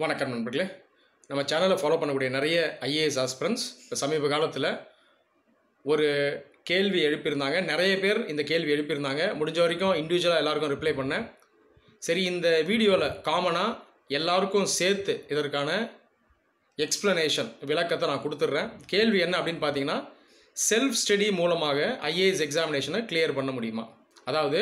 வணக்கம் நண்பர்களே. நம்ம சேனலை ஃபாலோ பண்ணக்கூடிய நிறைய ஐஏஎஸ் ஆஸ்பிரண்ட்ஸ் இப்போ சமீப காலத்தில் ஒரு கேள்வி எழுப்பியிருந்தாங்க. நிறைய பேர் இந்த கேள்வி எழுப்பியிருந்தாங்க. முடிஞ்ச வரைக்கும் இண்டிவிஜுவலாக எல்லாருக்கும் ரிப்ளை பண்ணேன். சரி, இந்த வீடியோவில் காமனாக எல்லாருக்கும் சேர்த்து இதற்கான எக்ஸ்ப்ளனேஷன் விளக்கத்தை நான் கொடுத்துட்றேன். கேள்வி என்ன அப்படின்னு பார்த்தீங்கன்னா, செல்ஃப் ஸ்டடி மூலமாக ஐஏஎஸ் எக்ஸாமினேஷனை கிளியர் பண்ண முடியுமா? அதாவது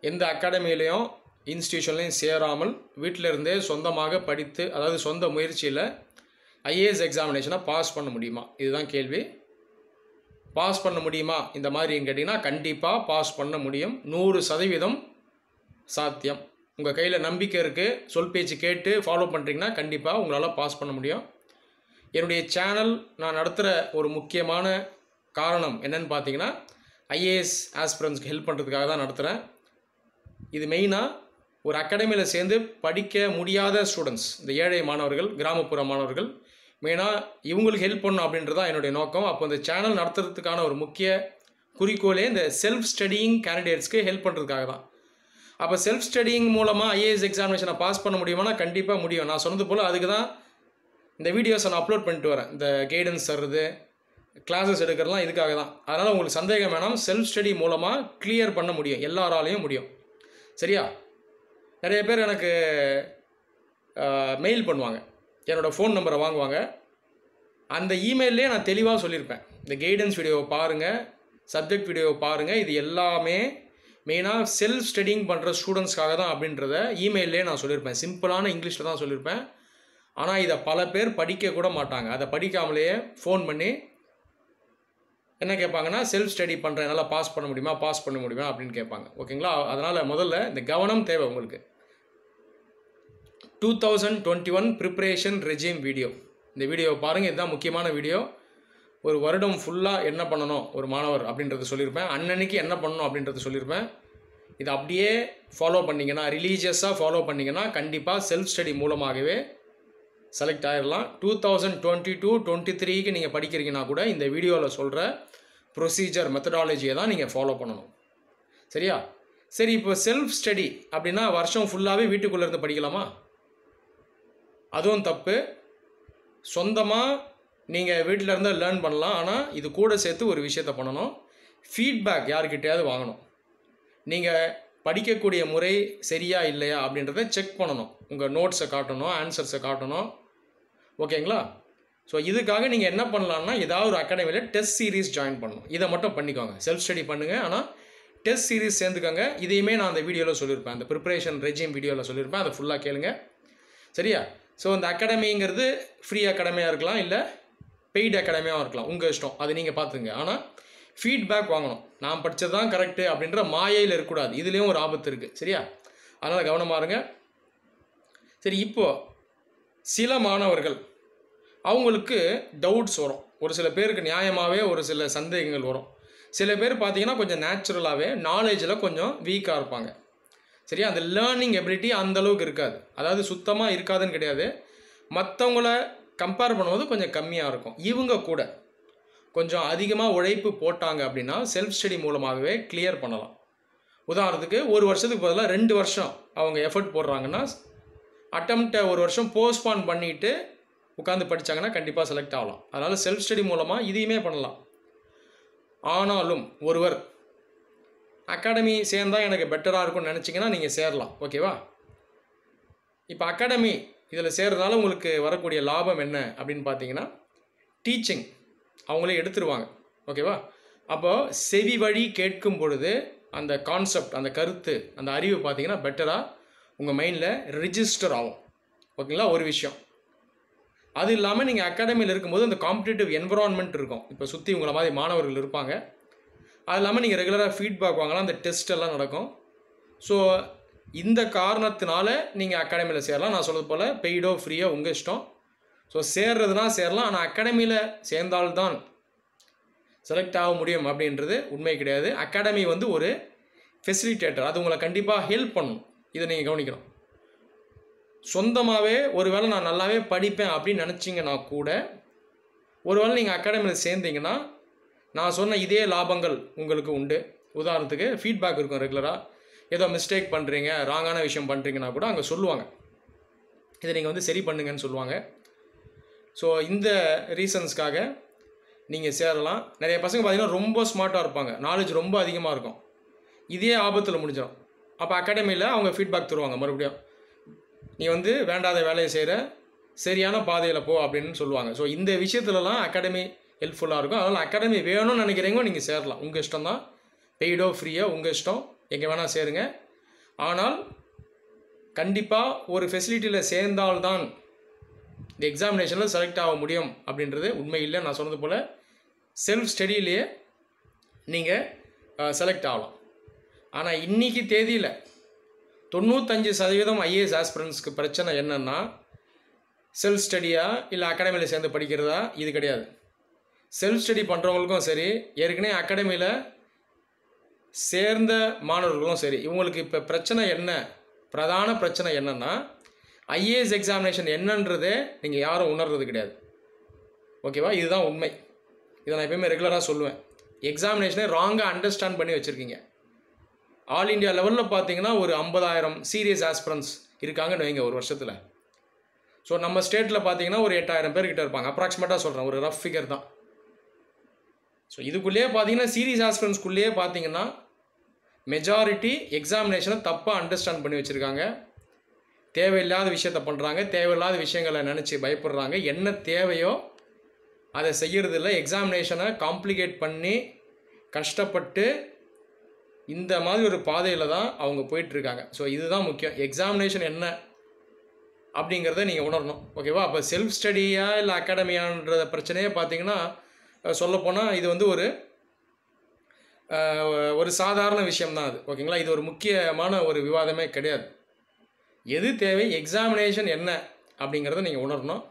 எந்த அகாடமிலையும் இன்ஸ்டியூஷன்லையும் சேராமல் வீட்டில் இருந்தே சொந்தமாக படித்து, அதாவது சொந்த முயற்சியில் ஐஏஎஸ் எக்ஸாமினேஷனை பாஸ் பண்ண முடியுமா? இதுதான் கேள்வி. பாஸ் பண்ண முடியுமா இந்த மாதிரின்னு கேட்டிங்கன்னா, கண்டிப்பாக பாஸ் பண்ண முடியும். 100% சாத்தியம். உங்கள் கையில் நம்பிக்கை இருக்குது, சொல் பேச்சு கேட்டு ஃபாலோ பண்ணுறீங்கன்னா கண்டிப்பாக உங்களால் பாஸ் பண்ண முடியும். என்னுடைய சேனல் நான் நடத்துகிற ஒரு முக்கியமான காரணம் என்னென்னு பார்த்தீங்கன்னா, ஐஏஎஸ் ஆஸ்பிரண்ட்ஸ்க்கு ஹெல்ப் பண்ணுறதுக்காக தான் நடத்துகிறேன். இது மெயினாக ஒரு அகாடமியில் சேர்ந்து படிக்க முடியாத ஸ்டூடெண்ட்ஸ், இந்த ஏழை மாணவர்கள், கிராமப்புற மாணவர்கள், மெயினாக இவங்களுக்கு ஹெல்ப் பண்ணணும் அப்படின்றது தான் என்னுடைய நோக்கம். அப்போ இந்த சேனல் நடத்துறதுக்கான ஒரு முக்கிய குறிக்கோளே இந்த செல்ஃப் ஸ்டடியிங் கேண்டிடேட்ஸ்க்கு ஹெல்ப் பண்ணுறதுக்காக தான். அப்போ செல்ஃப் ஸ்டடியிங் மூலமாக ஐஏஎஸ் எக்ஸாமினேஷனை பாஸ் பண்ண முடியுமானா கண்டிப்பாக முடியும். நான் சொன்னது போல் அதுக்கு தான் இந்த வீடியோஸை நான் அப்லோட் பண்ணிட்டு வரேன். இந்த கைடன்ஸ் தர்றது, கிளாஸஸ் எடுக்கிறதுலாம் இதுக்காக தான். அதனால் உங்களுக்கு சந்தேகம் வேணாம், செல்ஃப் ஸ்டடி மூலமாக கிளியர் பண்ண முடியும், எல்லாராலையும் முடியும். சரியா? நிறைய பேர் எனக்கு மெயில் பண்ணுவாங்க, என்னோடய ஃபோன் நம்பரை வாங்குவாங்க. அந்த இமெயிலே நான் தெளிவாக சொல்லியிருப்பேன், இந்த கைடன்ஸ் வீடியோவை பாருங்கள், சப்ஜெக்ட் வீடியோவை பாருங்கள், இது எல்லாமே மெயினாக செல்ஃப் ஸ்டடிங் பண்ணுற ஸ்டூடெண்ட்ஸ்க்காக தான் அப்படின்றத இமெயிலே நான் சொல்லியிருப்பேன். சிம்பிளான இங்கிலீஷில் தான் சொல்லியிருப்பேன். ஆனால் இதை பல பேர் படிக்க கூட மாட்டாங்க. அதை படிக்காமலேயே ஃபோன் பண்ணி என்ன கேட்பாங்கன்னா, செல்ஃப் ஸ்டடி பண்ணுறேன், என்னால் பாஸ் பண்ண முடியுமா அப்படின்னு கேட்பாங்க. ஓகேங்களா? அதனால் முதல்ல இந்த கவனம் தேவை உங்களுக்கு. 2021 ப்ரிப்ரேஷன் ரெஜிம் வீடியோ, இந்த வீடியோவை பாருங்கள். இதுதான் முக்கியமான வீடியோ. ஒரு வருடம் ஃபுல்லாக என்ன பண்ணணும் ஒரு மாணவர் அப்படின்றத சொல்லியிருப்பேன். அன்னன்னைக்கு என்ன பண்ணணும் அப்படின்றத சொல்லியிருப்பேன். இதை அப்படியே ஃபாலோ பண்ணிங்கன்னா, ரிலீஜியஸாக ஃபாலோ பண்ணிங்கன்னா கண்டிப்பாக செல்ஃப் ஸ்டடி மூலமாகவே செலக்ட் ஆகிடலாம். 2022-23க்கு நீங்கள் படிக்கிறீங்கன்னா கூட இந்த வீடியோவில் சொல்கிற ப்ரொசீஜர், மெத்தடாலஜியை தான் நீங்கள் ஃபாலோ பண்ணணும். சரியா? சரி, இப்போ செல்ஃப் ஸ்டடி அப்படின்னா வருஷம் ஃபுல்லாகவே வீட்டுக்குள்ளே இருந்து படிக்கலாமா? அதுவும் தப்பு. சொந்தமாக நீங்கள் வீட்டில் இருந்தால் லேர்ன் பண்ணலாம். ஆனால் இது கூட சேர்த்து ஒரு விஷயத்தை பண்ணணும், ஃபீட்பேக் யார்கிட்டையாவது வாங்கணும். நீங்கள் படிக்கக்கூடிய முறை சரியா இல்லையா அப்படின்றத செக் பண்ணணும். உங்கள் நோட்ஸை காட்டணும், ஆன்சர்ஸை காட்டணும். ஓகேங்களா? ஸோ இதுக்காக நீங்கள் என்ன பண்ணலான்னா, ஏதாவது ஒரு அகாடமியில் டெஸ்ட் சீரீஸ் ஜாயின் பண்ணணும். இதை மட்டும் பண்ணிக்கோங்க. செல்ஃப் ஸ்டடி பண்ணுங்கள், ஆனால் டெஸ்ட் சீரீஸ் சேர்ந்துக்கோங்க. இதையுமே நான் அந்த வீடியோவில் சொல்லியிருப்பேன், அந்த ப்ரிப்ரேஷன் ரெஜிம் வீடியோவில் சொல்லியிருப்பேன். அதை ஃபுல்லாக கேளுங்க. சரியா? ஸோ இந்த அகாடமிங்கிறது ஃப்ரீ அகாடமியாக இருக்கலாம், இல்லை பெய்டு அகாடமியாகவும் இருக்கலாம், உங்கள் இஷ்டம். அது நீங்கள் பார்த்துங்க. ஆனால் ஃபீட்பேக் வாங்கணும். நான் படித்தது தான் கரெக்டு அப்படின்ற மாயையில் இருக்கக்கூடாது. இதுலேயும் ஒரு ஆபத்து இருக்குது. சரியா? அதனால் கவனமாக இருங்க. சரி, இப்போது சில மாணவர்கள் அவங்களுக்கு டவுட்ஸ் வரும். ஒரு சில பேருக்கு நியாயமாகவே ஒரு சில சந்தேகங்கள் வரும். சில பேர் பார்த்தீங்கன்னா கொஞ்சம் நேச்சுரலாகவே நாலேஜில் கொஞ்சம் வீக்காக இருப்பாங்க. சரியா? அந்த லேர்னிங் எபிலிட்டி அந்தளவுக்கு இருக்காது. அதாவது சுத்தமாக இருக்காதுன்னு கிடையாது, மற்றவங்கள கம்பேர் பண்ணும்போது கொஞ்சம் கம்மியாக இருக்கும். இவங்க கூட கொஞ்சம் அதிகமாக உழைப்பு போட்டாங்க அப்படின்னா செல்ஃப் ஸ்டடி மூலமாகவே கிளியர் பண்ணலாம். உதாரணத்துக்கு, ஒரு வருஷத்துக்கு பதிலாக 2 வருஷம் அவங்க எஃபர்ட் போடுறாங்கன்னா, அட்டம்ப்டை ஒரு வருஷம் போஸ்ட்பான் பண்ணிவிட்டு உட்காந்து படித்தாங்கன்னா கண்டிப்பாக செலக்ட் ஆகலாம். அதனால் செல்ஃப் ஸ்டடி மூலமாக இதையுமே பண்ணலாம். ஆனாலும் ஒருவர் அகாடமி சேர்ந்தால் எனக்கு பெட்டராக இருக்கும்னு நினச்சிங்கன்னா நீங்கள் சேரலாம். ஓகேவா? இப்போ அகாடமி இதில் சேர்றதுனால உங்களுக்கு வரக்கூடிய லாபம் என்ன அப்படின்னு பார்த்தீங்கன்னா, டீச்சிங் அவங்களே எடுத்துருவாங்க. ஓகேவா? அப்போது செவி வழி கேட்கும் பொழுது அந்த கான்செப்ட், அந்த கருத்து, அந்த அறிவு பார்த்தீங்கன்னா பெட்டராக உங்கள் மைண்டில் ரிஜிஸ்டர் ஆகும். ஓகேங்களா? ஒரு விஷயம். அது இல்லாமல் நீங்கள் அகாடமியில் இருக்கும்போது அந்த காம்படிட்டிவ் என்விரான்மெண்ட் இருக்கும். இப்போ சுற்றி உங்களை மாதிரி மாணவர்கள் இருப்பாங்க. அது இல்லாமல் நீங்கள் ரெகுலராக ஃபீட்பேக் வாங்கலாம், அந்த டெஸ்ட் எல்லாம் நடக்கும். ஸோ இந்த காரணத்தினால நீங்கள் அகாடமியில் சேரலாம். நான் சொல்கிறது போல் பெய்டோ ஃப்ரீயோ உங்கள் இஷ்டம். ஸோ சேர்றதுனா சேரலாம். ஆனால் அகாடமியில் சேர்ந்தால்தான் செலக்ட் ஆக முடியும் அப்படின்றது உண்மை கிடையாது. அகாடமி வந்து ஒரு ஃபெசிலிட்டேட்டர், அது உங்களை கண்டிப்பாக ஹெல்ப் பண்ணணும். இதை நீங்கள் கவனிக்கணும். சொந்தமாகவே ஒருவேளை நான் நல்லாவே படிப்பேன் அப்படின்னு நினச்சிங்கன்னா கூட, ஒருவேளை நீங்கள் அகாடமியில் சேர்ந்தீங்கன்னா நான் சொன்ன இதே லாபங்கள் உங்களுக்கு உண்டு. உதாரணத்துக்கு ஃபீட்பேக் இருக்கும் ரெகுலராக. ஏதோ மிஸ்டேக் பண்ணுறீங்க, ராங்கான விஷயம் பண்ணுறீங்கன்னா கூட அங்கே சொல்லுவாங்க. இதை நீங்கள் வந்து சரி பண்ணுங்கன்னு சொல்லுவாங்க. ஸோ இந்த ரீசன்ஸ்க்காக நீங்கள் சேரலாம். நிறைய பசங்க பார்த்தீங்கன்னா ரொம்ப ஸ்மார்ட்டாக இருப்பாங்க, நாலேஜ் ரொம்ப அதிகமாக இருக்கும், இதே ஆபத்தில் முடிஞ்சிடும். அப்போ அகாடமியில் அவங்க ஃபீட்பேக் தருவாங்க, மறுபடியும் நீ வந்து வேண்டாத வேலையை செய்கிற, சரியான பாதையில் போ அப்படின்னு சொல்லுவாங்க. ஸோ இந்த விஷயத்துலலாம் அகாடமி ஹெல்ப்ஃபுல்லாக இருக்கும். அதனால் அகாடமி வேணும்னு நினைக்கிறீங்க நீங்கள் சேரலாம், உங்கள் இஷ்டம் தான், பெய்டோ ஃப்ரீயோ உங்கள் இஷ்டம், எங்கே வேணால் சேருங்க. ஆனால் கண்டிப்பாக ஒரு ஃபெசிலிட்டியில் சேர்ந்தால்தான் இந்த எக்ஸாமினேஷனில் செலக்ட் ஆக முடியும் அப்படின்றது உண்மை இல்லை. நான் சொன்னது போல் செல்ஃப் ஸ்டடியிலேயே நீங்கள் செலக்ட் ஆகலாம். ஆனால் இன்றைக்கி தேதியில் 95% ஐஏஎஸ் ஆஸ்பிரண்ட்ஸ்க்கு பிரச்சனை என்னென்னா, செல்ஃப் ஸ்டடியா இல்லை அகாடமியில் சேர்ந்து படிக்கிறதா, இது கிடையாது. செல்ஃப் ஸ்டடி பண்ணுறவங்களுக்கும் சரி, ஏற்கனவே அகாடமியில் சேர்ந்த மாணவர்களும் சரி, இவங்களுக்கு இப்போ பிரச்சனை என்ன, பிரதான பிரச்சனை என்னென்னா, ஐஏஎஸ் எக்ஸாமினேஷன் என்னன்றதே நீங்கள் யாரும் உணர்றது கிடையாது. ஓகேவா? இதுதான் உண்மை. இதை நான் எப்பயுமே ரெகுலராக சொல்லுவேன். எக்ஸாமினேஷனை ராங்காக அண்டர்ஸ்டாண்ட் பண்ணி வச்சுருக்கீங்க. ஆல் இண்டியா லெவலில் பார்த்தீங்கன்னா ஒரு 50,000 சீரியஸ் ஆஸ்பிரண்ட்ஸ் இருக்காங்கன்னு வைங்க ஒரு வருஷத்தில். ஸோ நம்ம ஸ்டேட்டில் பார்த்தீங்கன்னா ஒரு 8,000 பேர்கிட்ட இருப்பாங்க, அப்ராக்சிமேட்டாக சொல்கிறேன், ஒரு ரஃப் ஃபிகர் தான். ஸோ இதுக்குள்ளேயே பார்த்தீங்கன்னா சீரியஸ் ஆஸ்பிரண்ட்ஸ்குள்ளேயே பார்த்தீங்கன்னா மெஜாரிட்டி எக்ஸாமினேஷனை தப்பாக அண்டர்ஸ்டாண்ட் பண்ணி வச்சுருக்காங்க. தேவையில்லாத விஷயத்த பண்ணுறாங்க, தேவையில்லாத விஷயங்களை நினச்சி பயப்படுறாங்க. என்ன தேவையோ அதை செய்கிறதில்ல. எக்ஸாமினேஷனை காம்ப்ளிகேட் பண்ணி கஷ்டப்பட்டு இந்த மாதிரி ஒரு பாதையில் தான் அவங்க போயிட்டுருக்காங்க. ஸோ இதுதான் முக்கியம். எக்ஸாமினேஷன் என்ன அப்படிங்கிறத நீங்கள் உணரணும். ஓகேவா? அப்போ செல்ஃப் ஸ்டடியா இல்லை அகாடமியான்ற பிரச்சனையே பார்த்தீங்கன்னா சொல்லப்போனால் இது வந்து ஒரு சாதாரண விஷயம்தான் அது. ஓகேங்களா? இது ஒரு முக்கியமான ஒரு விவாதமே கிடையாது. எது தேவை, எக்ஸாமினேஷன் என்ன அப்படிங்கிறத நீங்கள் உணரணும்.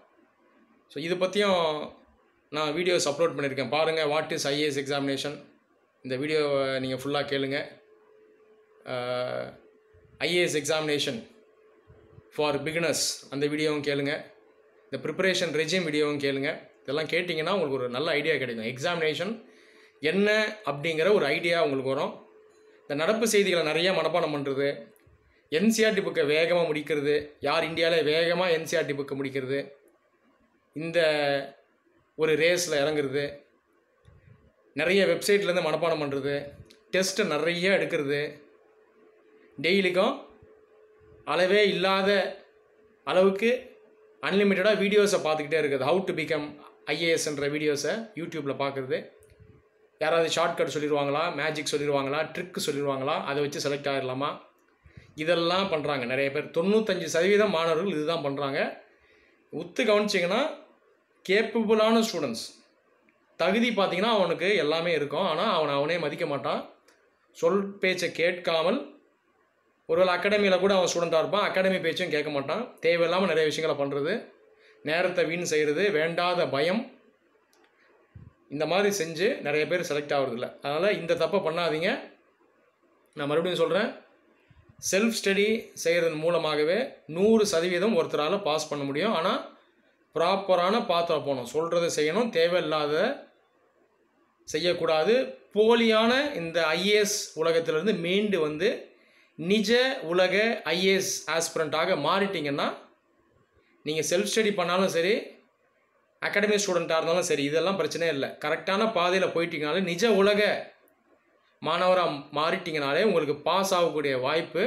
ஸோ இதை பற்றியும் நான் வீடியோஸ் அப்லோட் பண்ணியிருக்கேன், பாருங்கள். வாட் இஸ் ஐஏஎஸ் எக்ஸாமினேஷன், இந்த வீடியோவை நீங்கள் ஃபுல்லாக கேளுங்க. ஐஏஎஸ் எக்ஸாமினேஷன் ஃபார் பிகினர்ஸ் அந்த வீடியோவும் கேளுங்க. இந்த ப்ரிப்பரேஷன் ரெஜிம் வீடியோவும் கேளுங்க. இதெல்லாம் கேட்டிங்கன்னா உங்களுக்கு ஒரு நல்ல ஐடியா கிடைக்கும். எக்ஸாமினேஷன் என்ன அப்படிங்கிற ஒரு ஐடியா உங்களுக்கு வரும். இந்த நடப்பு செய்திகளை நிறைய மனப்பாடம் பண்ணுறது, என்சிஆர்டி புக்கை வேகமாக முடிக்கிறது, யார் இந்தியாவில் வேகமாக என்சிஆர்டி புக்கை முடிக்கிறது, இந்த ஒரு ரேஸில் இறங்குறது, நிறைய வெப்சைட்லேருந்து மனப்பாடம் பண்ணுறது, டெஸ்ட்டை நிறைய எடுக்கிறது, டெய்லிக்கும் அளவே இல்லாத அளவுக்கு அன்லிமிட்டடாக வீடியோஸை பார்த்துக்கிட்டே இருக்குது. ஹவு டு பிகம் ஐஏஎஸ்ன்ற வீடியோஸை யூடியூப்பில் பார்க்குறது. யாராவது ஷார்ட்கட் சொல்லிடுவாங்களா, மேஜிக் சொல்லிடுவாங்களா, ட்ரிக்கு சொல்லிடுவாங்களா, அதை வச்சு செலக்ட் ஆகிடலாமா, இதெல்லாம் பண்ணுறாங்க நிறைய பேர். 95% மாணவர்கள் இதுதான் பண்ணுறாங்க. உத்து கவனிச்சிங்கன்னா கேப்பபிளான ஸ்டூடெண்ட்ஸ், தகுதி பார்த்திங்கன்னா அவனுக்கு எல்லாமே இருக்கும், ஆனால் அவனே மதிக்க மாட்டான். சொல் பேச்சை கேட்காமல், ஒருவேளை அகாடமியில் கூட அவன் ஸ்டூடெண்ட்டாக இருப்பான், அகாடமி பேச்சும் கேட்க மாட்டான். தேவையில்லாமல் நிறைய விஷயங்களை பண்ணுறது, நேரத்தை வீண் செய்கிறது, வேண்டாத பயம், இந்த மாதிரி செஞ்சு நிறைய பேர் செலக்ட் ஆகிறதில்ல. அதனால் இந்த தப்பை பண்ணாதீங்க. நான் மறுபடியும் சொல்கிறேன், செல்ஃப் ஸ்டடி செய்கிறதன் மூலமாகவே 100% ஒருத்தரால் பாஸ் பண்ண முடியும். ஆனால் ப்ராப்பரான பாத்தில் போகணும், சொல்கிறத செய்யணும், தேவையில்லாத செய்யக்கூடாது. போலியான இந்த ஐஏஎஸ் உலகத்திலிருந்து மீண்டு வந்து நிஜ உலக ஐஏஎஸ் ஆஸ்பிரண்ட்டாக மாறிட்டிங்கன்னா, நீங்கள் செல்ஃப் ஸ்டடி பண்ணாலும் சரி, அகாடமி ஸ்டூடெண்ட்டாக இருந்தாலும் சரி, இதெல்லாம் பிரச்சனையே இல்லை. கரெக்டான பாதையில் போயிட்டீங்கனாலே, நிஜ உலக மாணவராக மாறிட்டிங்கனாலே உங்களுக்கு பாஸ் ஆகக்கூடிய வாய்ப்பு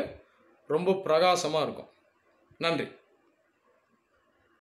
ரொம்ப பிரகாசமாக இருக்கும். நன்றி.